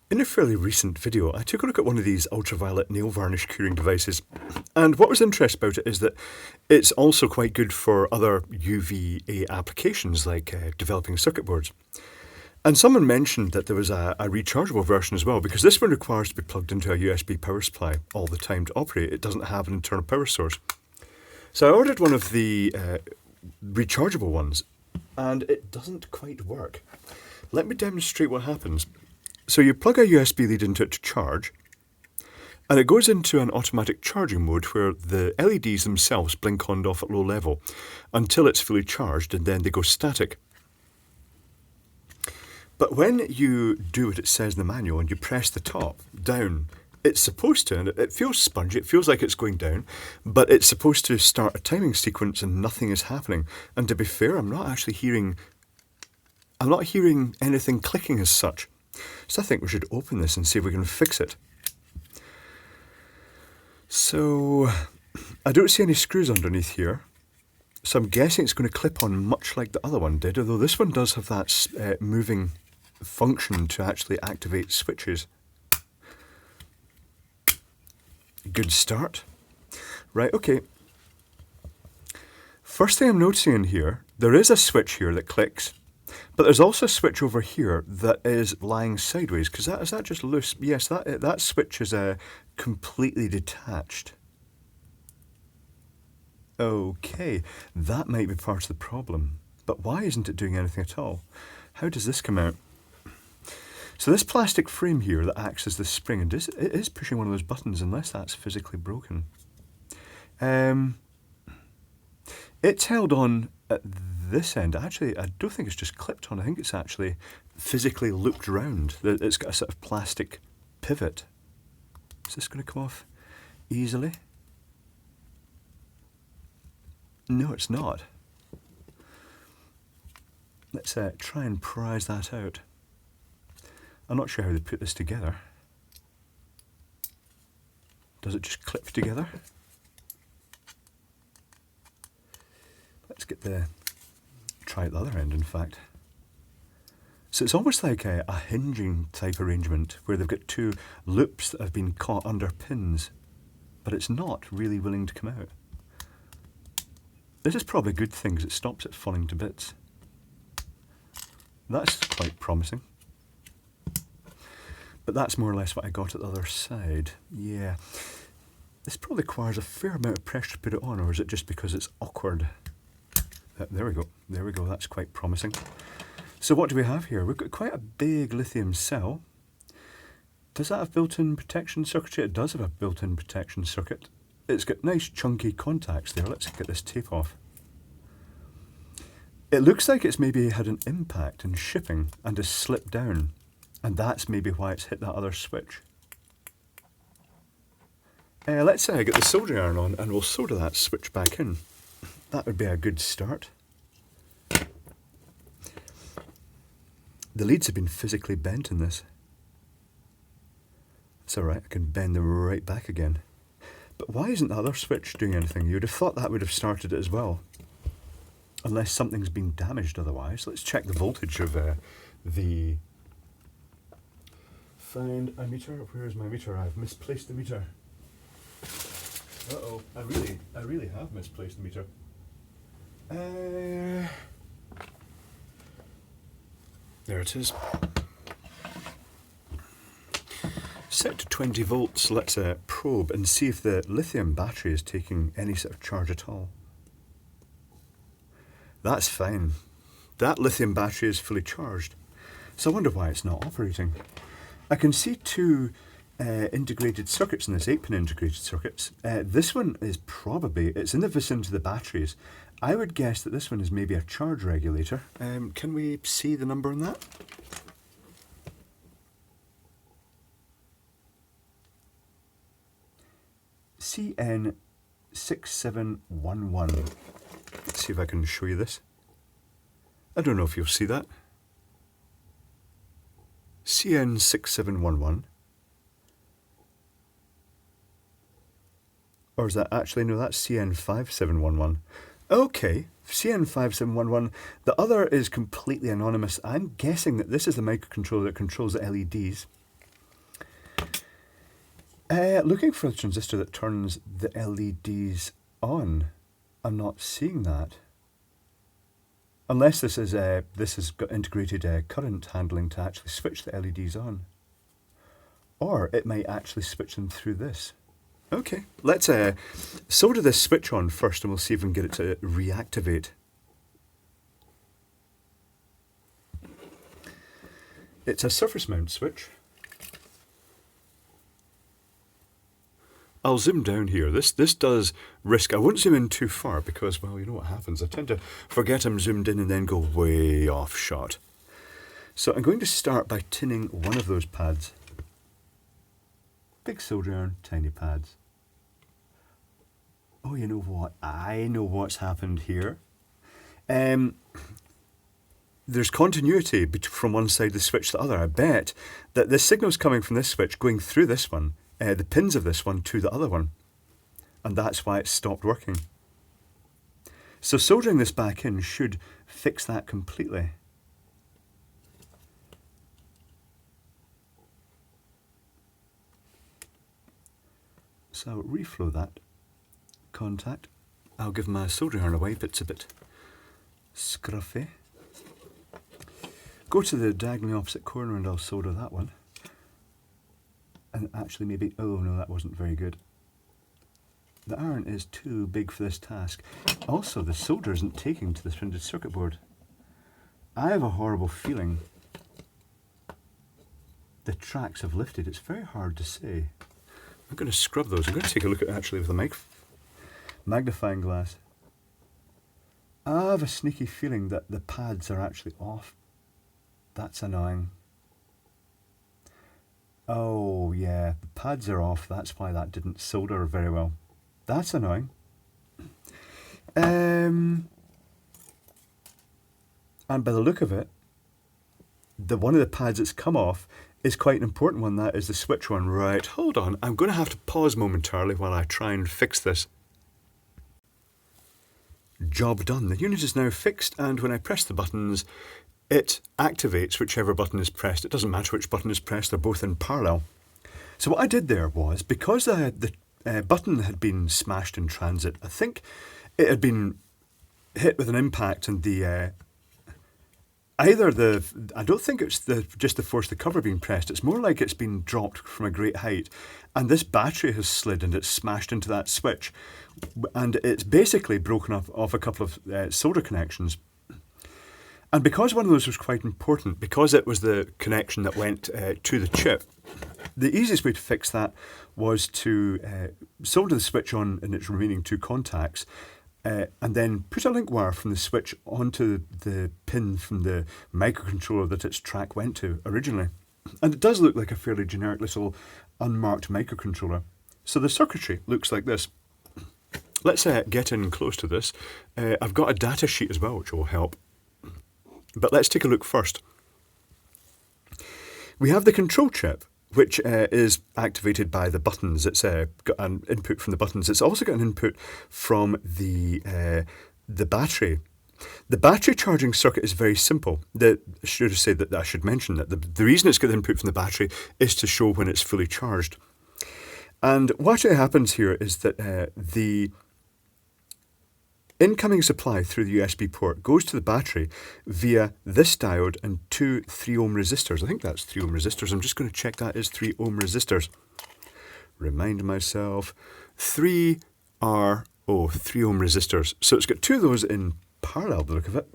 In a fairly recent video, I took a look at one of these ultraviolet nail varnish curing devices, and what was interesting about it is that it's also quite good for other UVA applications like developing circuit boards. And someone mentioned that there was a rechargeable version as well, because this one requires to be plugged into a USB power supply all the time to operate. It doesn't have an internal power source. So I ordered one of the rechargeable ones, and it doesn't quite work. Let me demonstrate what happens. So you plug a USB lead into it to charge, and it goes into an automatic charging mode where the LEDs themselves blink on and off at low level until it's fully charged, and then they go static. But when you do what it says in the manual and you press the top down, it's supposed to, and it feels spongy, it feels like it's going down, but it's supposed to start a timing sequence and nothing is happening. And to be fair, I'm not hearing anything clicking as such. So I think we should open this and see if we can fix it. So I don't see any screws underneath here, so I'm guessing it's going to clip on much like the other one did, although this one does have that moving function to actually activate switches. Good start. Right, okay. First thing I'm noticing in here, there is a switch here that clicks. But there's also a switch over here that is lying sideways, because is that just loose? Yes, that switch is completely detached. Okay, that might be part of the problem. But why isn't it doing anything at all? How does this come out? So this plastic frame here that acts as the spring, and it is pushing one of those buttons unless that's physically broken. It's held on at this end. Actually, I don't think it's just clipped on. I think it's actually physically looped round. It's got a sort of plastic pivot. Is this going to come off easily? No, it's not. Let's try and prise that out. I'm not sure how they put this together. Does it just clip together? Let's try at the other end, in fact. So it's almost like a hinging type arrangement where they've got two loops that have been caught under pins, but it's not really willing to come out. This is probably a good thing because it stops it falling to bits. That's quite promising. But that's more or less what I got at the other side. Yeah. This probably requires a fair amount of pressure to put it on, or is it just because it's awkward? There we go, there we go, that's quite promising. So what do we have here? We've got quite a big lithium cell. Does that have built-in protection circuitry? It does have a built-in protection circuit. It's got nice chunky contacts there. Let's get this tape off. It looks like it's maybe had an impact in shipping and has slipped down, and that's maybe why it's hit that other switch. Let's get the soldering iron on and we'll solder that switch back in. That would be a good start. The leads have been physically bent in this. It's alright, I can bend them right back again. But why isn't the other switch doing anything? You would have thought that would have started it as well. Unless something's been damaged otherwise. Let's check the voltage of the... Find a meter. Where's my meter? I've misplaced the meter. Uh-oh, I really have misplaced the meter. There it is. Set to 20 volts. Let's probe and see if the lithium battery is taking any sort of charge at all. That's fine. That lithium battery is fully charged. So I wonder why it's not operating. I can see two integrated circuits in this, 8-pin integrated circuits. This one is probably, it's in the vicinity of the batteries. I would guess that this one is maybe a charge regulator. Can we see the number on that? CN6711. Let's see if I can show you this. I don't know if you'll see that. CN6711. Or is that actually, no, that's CN5711. Okay, CN5711. The other is completely anonymous. I'm guessing that this is the microcontroller that controls the LEDs. Looking for a transistor that turns the LEDs on. I'm not seeing that. Unless this has got integrated current handling to actually switch the LEDs on. Or it might actually switch them through this. Okay, let's solder this switch on first and we'll see if we can get it to reactivate. It's a surface mount switch. I'll zoom down here. This does risk, I won't zoom in too far because, well, you know what happens. I tend to forget I'm zoomed in and then go way off shot. So I'm going to start by tinning one of those pads. Big solder iron, tiny pads. Oh, you know what? I know what's happened here. There's continuity from one side of the switch to the other. I bet that the signal's coming from this switch going through this one, the pins of this one to the other one. And that's why it stopped working. So soldering this back in should fix that completely. So reflow that contact. I'll give my soldering iron a wipe, it's a bit scruffy. Go to the diagonally opposite corner and I'll solder that one. And actually maybe, oh no, that wasn't very good. The iron is too big for this task. Also, the solder isn't taking to this printed circuit board. I have a horrible feeling the tracks have lifted. It's very hard to say. I'm going to scrub those. I'm going to take a look at it actually with a magnifying glass. I have a sneaky feeling that the pads are actually off. That's annoying. Oh yeah, the pads are off. That's why that didn't solder very well. That's annoying. And by the look of it, the one of the pads that's come off is quite an important one. That is the switch one. Right, hold on. I'm going to have to pause momentarily while I try and fix this. Job done. The unit is now fixed, and when I press the buttons, it activates whichever button is pressed. It doesn't matter which button is pressed, they're both in parallel. So what I did there was, because the button had been smashed in transit, I think it had been hit with an impact and I don't think it's just the force of the cover being pressed, it's more like it's been dropped from a great height and this battery has slid and it's smashed into that switch and it's basically broken off a couple of solder connections. And because one of those was quite important, because it was the connection that went to the chip, the easiest way to fix that was to solder the switch on in its remaining two contacts and then put a link wire from the switch onto the pin from the microcontroller that its track went to originally. And it does look like a fairly generic little unmarked microcontroller. So the circuitry looks like this. Let's get in close to this. I've got a data sheet as well, which will help. But let's take a look first. We have the control chip, which is activated by the buttons. It's got an input from the buttons. It's also got an input from the battery. The battery charging circuit is very simple. I should mention that the reason it's got the input from the battery is to show when it's fully charged. And what actually happens here is that the incoming supply through the USB port goes to the battery via this diode and two 3 ohm resistors. I think that's 3 ohm resistors. I'm just going to check that is 3 ohm resistors. Remind myself. 3 ohm resistors. So it's got two of those in parallel, by the look of it.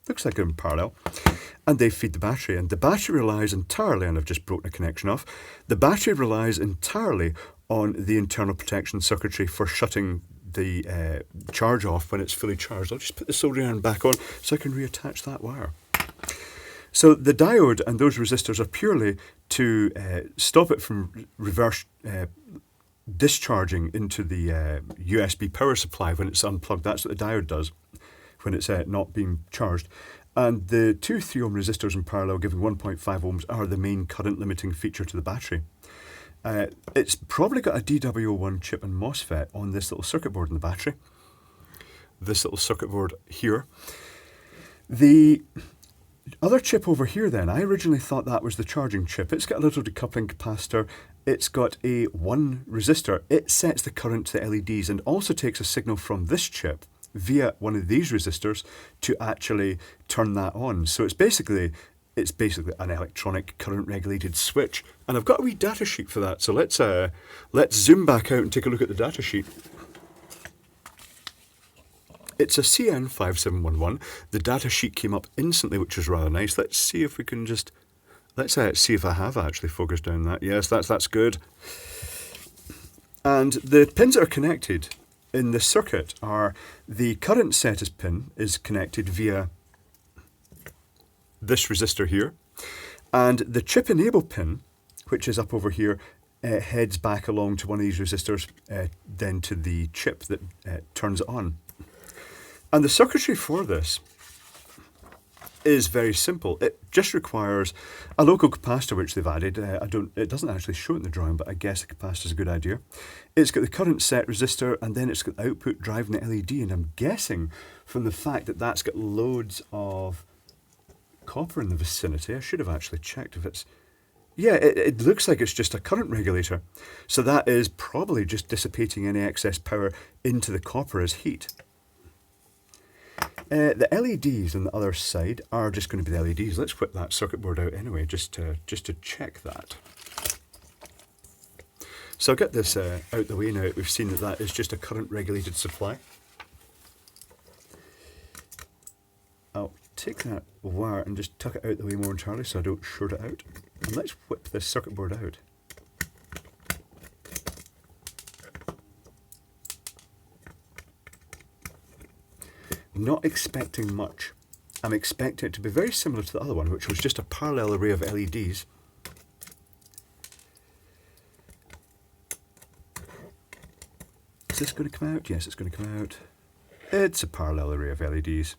Looks like they're in parallel. And they feed the battery. And the battery relies entirely, and I've just broken a connection off, the battery relies entirely on the internal protection circuitry for shutting the charge off when it's fully charged. I'll just put the soldering iron back on so I can reattach that wire. So the diode and those resistors are purely to stop it from reverse discharging into the USB power supply when it's unplugged. That's what the diode does when it's not being charged. And the two 3 ohm resistors in parallel giving 1.5 ohms are the main current limiting feature to the battery. It's probably got a DW01 chip and MOSFET on this little circuit board in the battery. This little circuit board here. The Other chip over here then, I originally thought that was the charging chip. It's got a little decoupling capacitor. It's got a 1 resistor. It sets the current to the LEDs and also takes a signal from this chip via one of these resistors to actually turn that on. So it's basically an electronic current regulated switch. And I've got a wee data sheet for that. So let's zoom back out and take a look at the data sheet. It's a CN5711. The data sheet came up instantly, which is rather nice. Let's see if we can just... Let's see if I have actually focused down that. Yes, that's good. And the pins that are connected in the circuit are the current setters pin is connected via this resistor here. And the chip enable pin, which is up over here, heads back along to one of these resistors, then to the chip that turns it on. And the circuitry for this is very simple. It just requires a local capacitor, which they've added. It doesn't actually show it in the drawing, but I guess the capacitor is a good idea. It's got the current set resistor, and then it's got the output driving the LED. And I'm guessing from the fact that that's got loads of copper in the vicinity, I should have actually checked if it's... Yeah, it looks like it's just a current regulator. So that is probably just dissipating any excess power into the copper as heat. The LEDs on the other side are just going to be the LEDs. Let's whip that circuit board out anyway, just to check that. So I'll get this out the way now. We've seen that is just a current regulated supply. I'll take that wire and just tuck it out the way more entirely so I don't short it out. And let's whip this circuit board out. Not expecting much. I'm expecting it to be very similar to the other one, which was just a parallel array of LEDs. Is this going to come out? Yes, it's going to come out. It's a parallel array of LEDs.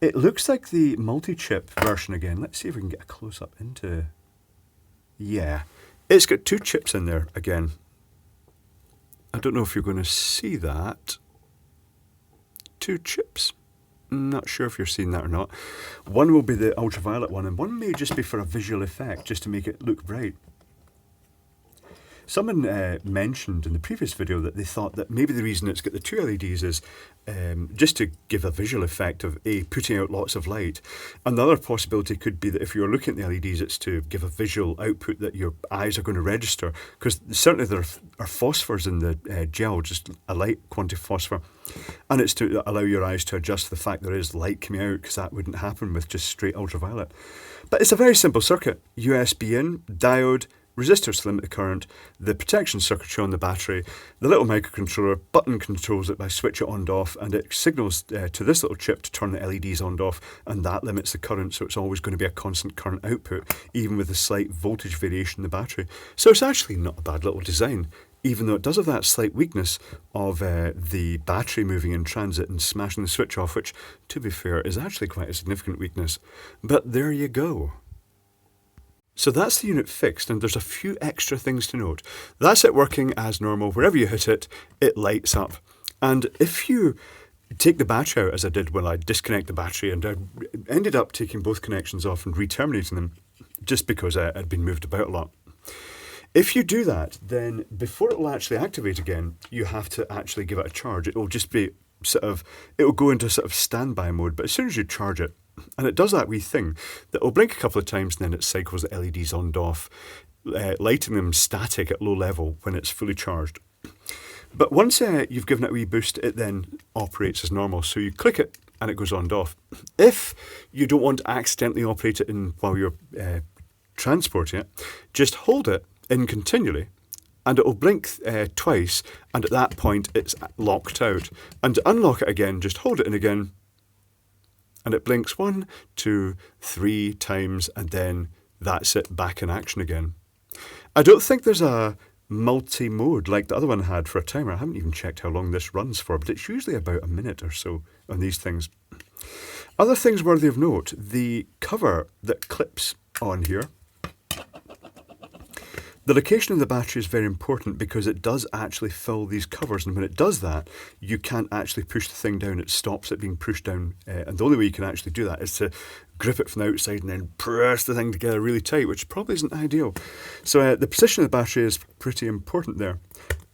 It looks like the multi-chip version again. Let's see if we can get a close-up into... Yeah, it's got 2 chips in there again. I don't know if you're going to see that. 2 chips. Not sure if you're seeing that or not. One will be the ultraviolet one, and one may just be for a visual effect, just to make it look bright. Someone mentioned in the previous video that they thought that maybe the reason it's got the 2 LEDs is just to give a visual effect of putting out lots of light. Another possibility could be that if you're looking at the LEDs, it's to give a visual output that your eyes are going to register, because certainly there are phosphors in the gel, just a light quantity of phosphor, and it's to allow your eyes to adjust to the fact there is light coming out, because that wouldn't happen with just straight ultraviolet. But it's a very simple circuit. USB in, diode, resistors to limit the current, the protection circuitry on the battery, the little microcontroller button controls it by switch it on and off, and it signals to this little chip to turn the LEDs on and off, and that limits the current, so it's always going to be a constant current output, even with a slight voltage variation in the battery. So it's actually not a bad little design, even though it does have that slight weakness of the battery moving in transit and smashing the switch off, which, to be fair, is actually quite a significant weakness. But there you go. So that's the unit fixed, and there's a few extra things to note. That's it working as normal. Wherever you hit it, it lights up. And if you take the battery out, as I did when I disconnect the battery, and I ended up taking both connections off and re-terminating them, just because I'd been moved about a lot. If you do that, then before it will actually activate again, you have to actually give it a charge. It will just be it will go into sort of standby mode, but as soon as you charge it, and it does that wee thing that will blink a couple of times and then it cycles the LEDs on and off, lighting them static at low level when it's fully charged. But once you've given it a wee boost, it then operates as normal. So you click it and it goes on and off. If you don't want to accidentally operate it while you're transporting it, just hold it in continually and it will blink twice, and at that point it's locked out. And to unlock it again, just hold it in again, and it blinks 1, 2, 3 times, and then that's it, back in action again. I don't think there's a multi-mode like the other one had for a timer. I haven't even checked how long this runs for, but it's usually about a minute or so on these things. Other things worthy of note, the cover that clips on here The location of the battery is very important because it does actually fill these covers, and when it does that, you can't actually push the thing down. It stops it being pushed down, and the only way you can actually do that is to grip it from the outside and then press the thing together really tight, which probably isn't ideal. So the position of the battery is pretty important there,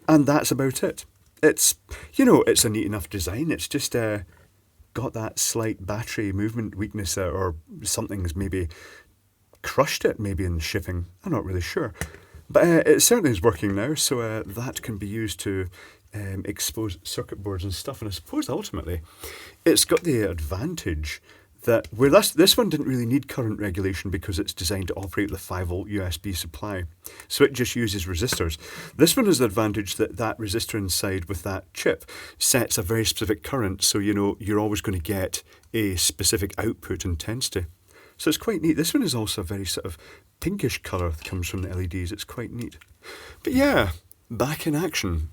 and that's about it. It's, it's a neat enough design. It's just got that slight battery movement weakness, or something's maybe crushed it maybe in shipping. I'm not really sure. But it certainly is working now, so that can be used to expose circuit boards and stuff. And I suppose ultimately it's got the advantage that where this one didn't really need current regulation because it's designed to operate with a 5-volt USB supply. So it just uses resistors. This one has the advantage that that resistor inside with that chip sets a very specific current, so you're always going to get a specific output intensity. So it's quite neat. This one is also a very sort of pinkish colour that comes from the LEDs. It's quite neat. But yeah, back in action.